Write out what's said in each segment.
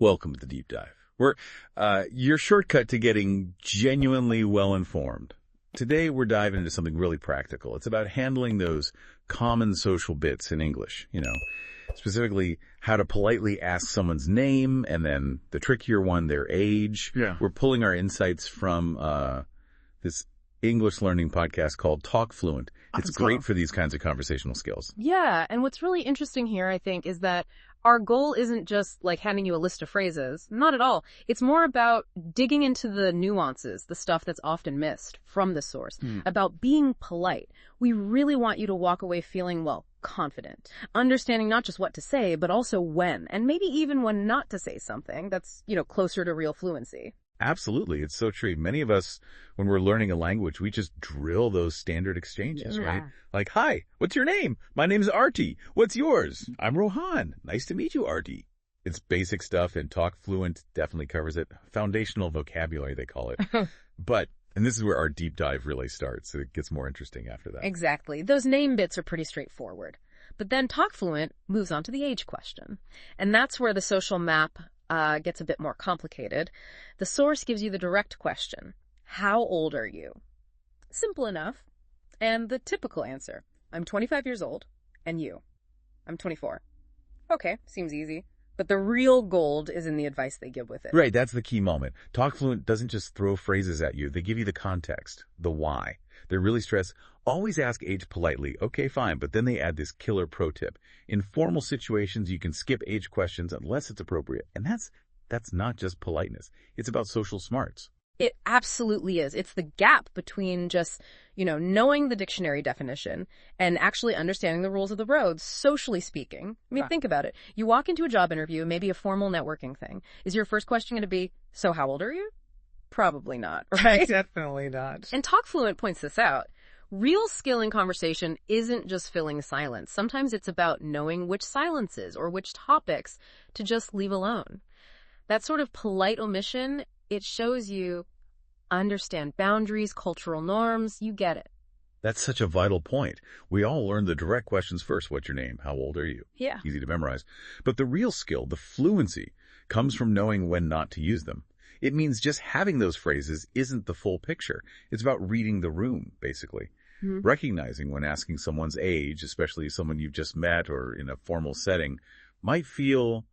Welcome to the Deep Dive. We're your shortcut to getting genuinely well-informed. Today, we're diving into something really practical. It's about handling those common social bits in English, specifically how to politely ask someone's name and then the trickier one, their age. Yeah. We're pulling our insights from this English learning podcast called TalkFluent. It's great for these kinds of conversational skills. Yeah, and what's really interesting here, I think, is that our goal isn't just like handing you a list of phrases. Not at all. It's more about digging into the nuances, the stuff that's often missed from the source, about being polite. We really want you to walk away feeling, confident, understanding not just what to say, but also when, and maybe even when not to say something that's, closer to real fluency. Absolutely. It's so true. Many of us, when we're learning a language, we just drill those standard exchanges, right? Like, hi, what's your name? My name's Aarti. What's yours? I'm Rohan. Nice to meet you, Aarti. It's basic stuff, and TalkFluent definitely covers it. Foundational vocabulary, they call it. And this is where our deep dive really starts. It gets more interesting after that. Exactly. Those name bits are pretty straightforward. But then TalkFluent moves on to the age question. And that's where the social map gets a bit more complicated. The source gives you the direct question, how old are you? Simple enough. And the typical answer, I'm 25 years old. And you? I'm 24. Okay, seems easy. But the real gold is in the advice they give with it. Right, that's the key moment. TalkFluent doesn't just throw phrases at you. They give you the context, the why. They really stress, always ask age politely. Okay, fine. But then they add this killer pro tip. In formal situations, you can skip age questions unless it's appropriate. And that's not just politeness. It's about social smarts. It absolutely is. It's the gap between just, knowing the dictionary definition and actually understanding the rules of the road, socially speaking. I mean, think about it. You walk into a job interview, maybe a formal networking thing. Is your first question going to be, so how old are you? Probably not, right? Definitely not. And TalkFluent points this out. Real skill in conversation isn't just filling silence. Sometimes it's about knowing which silences or which topics to just leave alone. That sort of polite omission, it shows you understand boundaries, cultural norms, you get it. That's such a vital point. We all learn the direct questions first. What's your name? How old are you? Yeah. Easy to memorize. But the real skill, the fluency, comes from knowing when not to use them. It means just having those phrases isn't the full picture. It's about reading the room, basically. Recognizing when asking someone's age, especially someone you've just met or in a formal setting, might feel,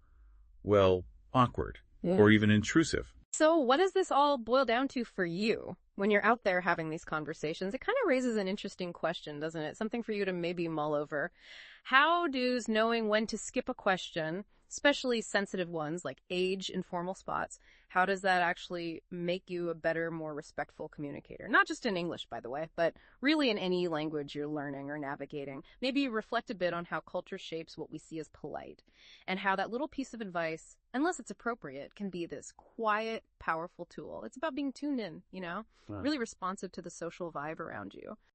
awkward or even intrusive. So what does this all boil down to for you? When you're out there having these conversations, it kind of raises an interesting question, doesn't it? Something for you to maybe mull over. How does knowing when to skip a question, especially sensitive ones like age in formal spots, how does that actually make you a better, more respectful communicator? Not just in English, by the way, but really in any language you're learning or navigating. Maybe reflect a bit on how culture shapes what we see as polite and how that little piece of advice, unless it's appropriate, can be this quiet, powerful tool. It's about being tuned in, really responsive to the social vibe around you.